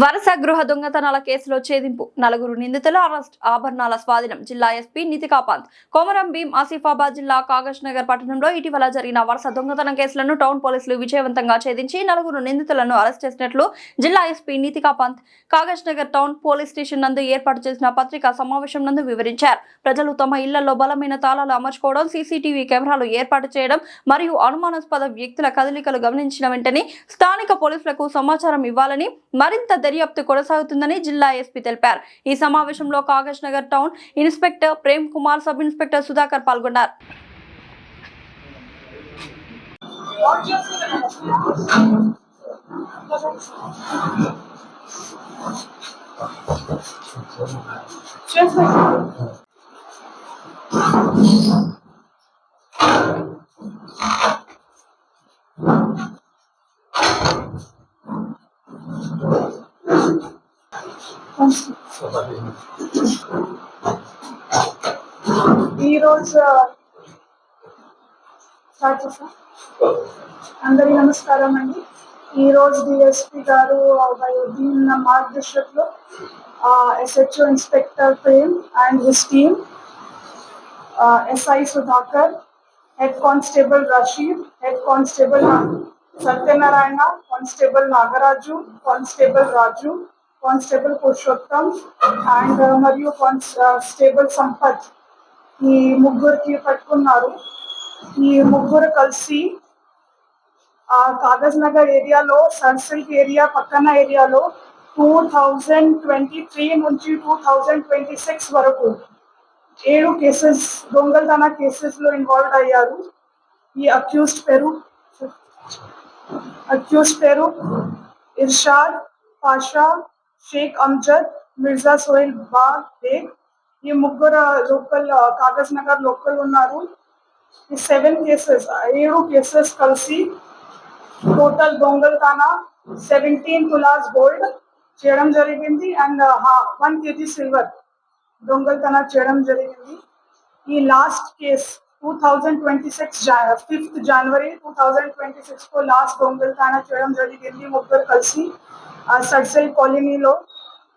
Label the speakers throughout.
Speaker 1: వరుస గృహ దొంగతనాల కేసులో ఛేదింపు, నలుగురు నిందితుల అరెస్ట్, ఆభరణాల స్వాధీనం. జిల్లా ఎస్పీ నితికాపంత్. కొమరం భీం ఆసిఫాబాద్ జిల్లా కాగజ్ నగర్ పట్టణంలో ఇటీవల జరిగిన వరుస దొంగతనం కేసులను టౌన్ పోలీసులు విజయవంతంగా ఛేదించి నలుగురు నిందితులను అరెస్ట్ చేసినట్లు జిల్లా SP Nitika Pant Kagaz Nagar town police station నందు ఏర్పాటు చేసిన పత్రికా సమావేశం నందు వివరించారు. ప్రజలు తమ ఇళ్లలో బలమైన తాళాలు అమర్చుకోవడం, సీసీటీవీ కెమెరాలు ఏర్పాటు చేయడం మరియు అనుమానాస్పద వ్యక్తుల కదలికలు గమనించిన వెంటనే స్థానిక పోలీసులకు సమాచారం ఇవ్వాలని, మరింత దర్యాప్తు కొనసాగుతుందని జిల్లా ఎస్పీ తెలిపారు. ఈ సమావేశంలో Kagaz Nagar town inspector Prem Kumar, sub inspector Sudhakar పాల్గొన్నారు.
Speaker 2: అందరికీ నమస్కారం అండి. ఈరోజు డిఎస్పీ గారు దీని మార్గదర్శకలో SHO inspector Prem and his team, SI Sudhakar, head constable Rasheed, head constable Satyanarayana, constable Nagaraju, constable Raju, constable Purushottam and మరియు కానిస్టేబుల్ సంపత్, ఈ ముగ్గురికి పట్టుకున్నారు. ఈ ముగ్గురు కలిసి కాగజ్ నగర్ ఏరియాలో, సర్సిల్క్ ఏరియా పక్కన ఏరియాలో 2023 నుంచి 2026 వరకు 7 కేసెస్, దొంగతన కేసెస్ లో ఇన్వాల్వ్ అయ్యారు. ఈ అక్యూజ్డ్ పేరు ఇర్షాద్ పాషా, షేక్ అమ్జద్, మిర్జా సోహెల్ బేగ్. ఈ ముగ్గురు లోకల్, కాగజ్ నగర్ లోకల్ ఉన్నారు. ఈ 7 కేసెస్ కలిసి టోటల్ దొంగతన 17 తులాస్ గోల్డ్ చేయడం జరిగింది అండ్ 1 kg సిల్వర్ దొంగతన చేయడం జరిగింది. ఈ లాస్ట్ కేస్ 5th జనవరి 2026 को లాస్ట్ దొంగతన చేయడం జరిగింది ముగ్గురు కలిసి సర్సిల్ కాలనీలో.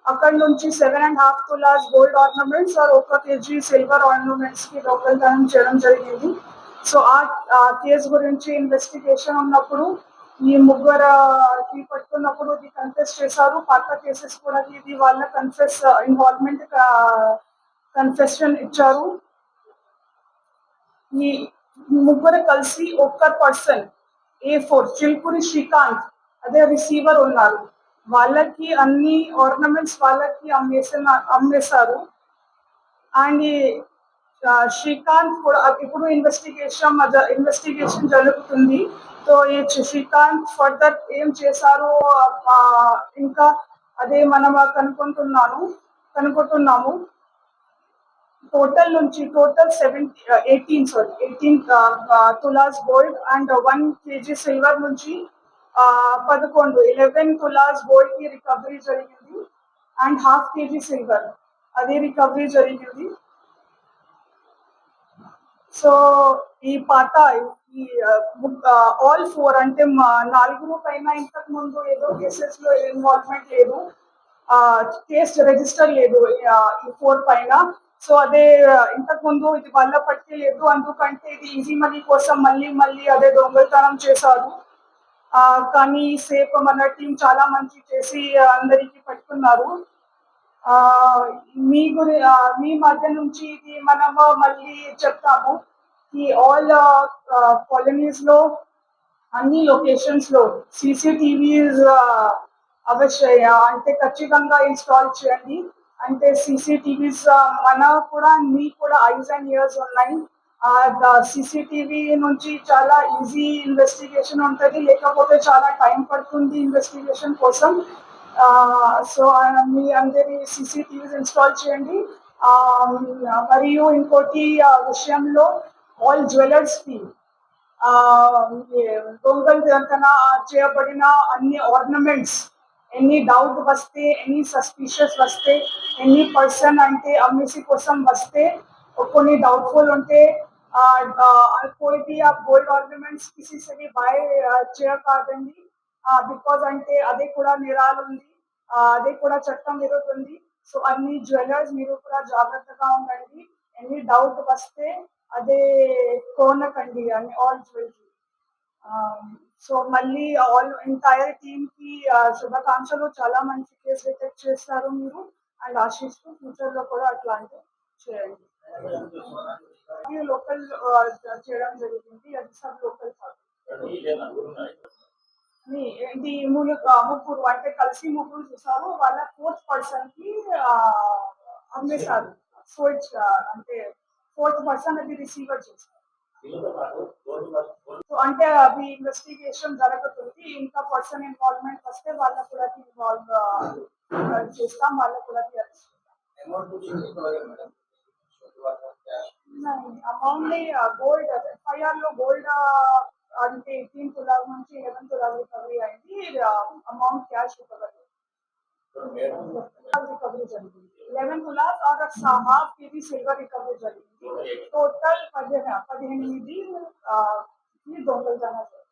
Speaker 2: అక్కడ నుంచి 7.5 తులాస్ గోల్డ్ ఆర్నమెంట్స్ और 1 kg సిల్వర్ ఆర్నమెంట్స్ కి దొంగతనం చేయడం జరిగింది. సో ఆ కేసు గురించి ఇన్వెస్టిగేషన్ ఉన్నప్పుడు ఈ ముగ్గురు పట్టుకున్నప్పుడు ఇది కన్ఫెస్ చేశారు. పాత కేసెస్ కూడా ఇది వాళ్ళ కన్ఫెషన్ ఇచ్చారు. ఈ ముగ్గురు కలిసి ఒక్క పర్సన్ A4 చిల్పూరి శ్రీకాంత్, అదే రిసీవర్ ఉన్నారు. వాళ్ళకి అన్ని ఆర్నమెంట్స్ వాళ్ళకి అమ్మేశారు. అండ్ శ్రీకాంత్ కూడా ఇప్పుడు ఇన్వెస్టిగేషన్ జరుగుతుంది. సో ఈ శ్రీకాంత్ ఫర్దర్ ఏం చేశారో ఇంకా అదే మనం కనుక్కుంటున్నాము. Total 18 tolas gold and 1 kg silver నుంచి 11 తులాస్ గోల్డ్ కి రికవరీ జరిగింది అండ్ 1/2 kg సిల్వర్ అదే రికవరీ జరిగింది. సో ఈ పాత ఆల్ 4 అంటే 4 పైన ఇంతకు ముందు ఏదో కేసెస్ లో ఇన్వాల్వ్మెంట్ లేదు, కేసు రిజిస్టర్ లేదు ఈ 4 పైన. సో అదే ఇంతకు ముందు ఇది వల్ల పట్టలేదు, అందుకంటే ఇది ఈజీ మనీ కోసం మళ్ళీ అదే దొంగతనం చేశారు. కానీ సేపు మన టీం చాలా మంచి చేసి అందరికి పట్టుకున్నారు. మీ మధ్య నుంచి ఇది మనము మళ్ళీ చెప్తాము ఈ ఆల్ కాలనీస్ లో అన్ని లొకేషన్స్ లో CCTVs అవశ్య అంటే ఖచ్చితంగా ఇన్స్టాల్ చేయండి. అంటే CCTVs మీ కూడా ఐస్ అండ్ ఇయర్స్ ఉన్నాయి. CCTV నుంచి చాలా ఈజీ ఇన్వెస్టిగేషన్ ఉంటుంది, లేకపోతే చాలా టైం పడుతుంది ఇన్వెస్టిగేషన్ కోసం. సో మీ అందరి CCTVs ఇన్స్టాల్ చేయండి. మరియు ఇంకోటి విషయంలో ఆల్ జ్యువెలర్స్ కి దొంగతన చేయబడిన అన్ని ఆర్నమెంట్స్, ఎనీ డౌట్ వస్తే, ఎనీ సస్పిషియస్ వస్తే, ఎనీ పర్సన్ అంటే అమ్మేసి కోసం వస్తే, కొన్ని डाउटफुल ఉంటే कोई भी आप गोल्ड ऑर्नामेंट्स किसी से भी बाय చేయకండి, బికాజ్ అంటే అదే కూడా నిరాలు ఉంది. అదే కూడా చట్టం విరుద్ధంది. సో అన్ని జ్యువెలర్స్ మీరు కూడా జాగ్రత్తగా ఉండండి. ఎనీ డౌట్ వస్తే అదే కొనకండి అని ఆల్ జ్యువెలరీ. సో మళ్ళీ ఆల్ ఎంటైర్ టీమ్ కి శుభాకాంక్షలు. చాలా మంచి కేసు డిటెక్ట్ చేస్తారు మీరు అండ్ ఆశిస్తూ ఫ్యూచర్ లో కూడా అట్లాంటివి చేయండి. లోకల్ చేయడం జరిగింది. అది సబ్ లోకల్ కాదు. ఏంటి ముగ్గురు అంటే కలిసి ముగ్గురు చూసారు. వాళ్ళ ఫోర్త్ పర్సన్ కి అమ్మేశారు. సో ఇట్స్ అంటే ఫోర్త్ పర్సన్ అది రిసీవర్ చేస్తారు. సో అంటే అవి ఇన్వెస్టిగేషన్ జరుగుతుంది. ఇంకా పర్సన్ ఇన్వాల్వ్మెంట్ వస్తే వాళ్ళకు కూడా ఇన్వాల్వ్ చేస్తాం. వాళ్ళకు కూడా అమౌంట్ గోల్డ్ ఎఫ్ఐఆర్ లో గోల్డ్ అంటే 18 తులాల నుంచి 11 తులాలు రికవరీ అయింది. అమౌంట్ క్యాష్ రికవరీ జరిగింది. 11 tolas or half KG silver recovery జరిగింది. టోటల్ 18 దొంగతనం జరిగింది.